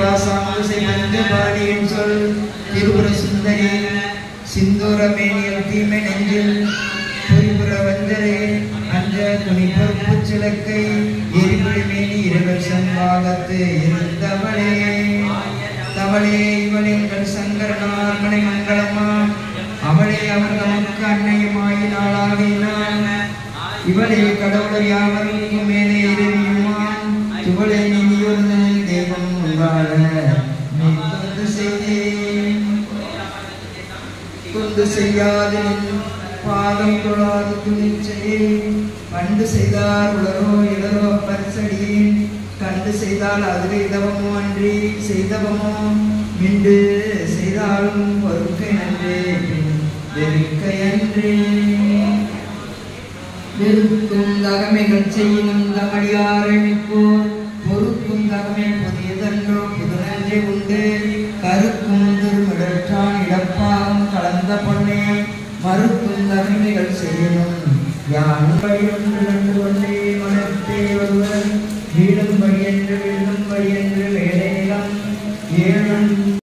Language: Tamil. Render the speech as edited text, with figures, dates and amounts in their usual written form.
வாசாமசை மஞ்சபாணியின் சொல் திருபுர சுந்தரி சிந்தூரமேனியல் தீமை நெஞ்சில் பொய்புற வஞ்சரே அஞ்ச துணி பொறுப்பு சிலக்கை எரிபுரி மேனி இருவர் சம்பாகத்து இருந்தவளே தவளே இவளிங்கள் சங்கரனார் மனை மங்களமா அவளே அவர் நமக்கு அன்னையுமாயினாளாகினான் இவளே கடவுளை யாவருக்கும் மேலே இறைவியுமான் துவளை நீதியொரு தெய்வம் வாழ நீ தொண்டு செய்தேன் தொண்டு செய்யாது பாதம் தொழாது துணிச்சையே பண்டு செய்தார் உலரோ இடரோ பரிசடியேன் கண்டு செய்தால் அதுவே இதவமோ அன்றி செய்தவமோ மிண்டு செய்தாலும் பொறுக்கை நன்றே வெறுக்கையன்றே வெறுக்கும் தகமைகள் செய்யும் தமடியாரை மிப்போர் பொறுக்கும் தகமை புதியதன்றோ புதுநன்றே உண்டு கருக்கும் திருமிடற்றான் இடப்பாகம் கலந்த பொன்னே மறுக்கும் தகமைகள் செய்யணும் யான் வழி ஒன்று கொண்டே மனத்தே ஒருவர்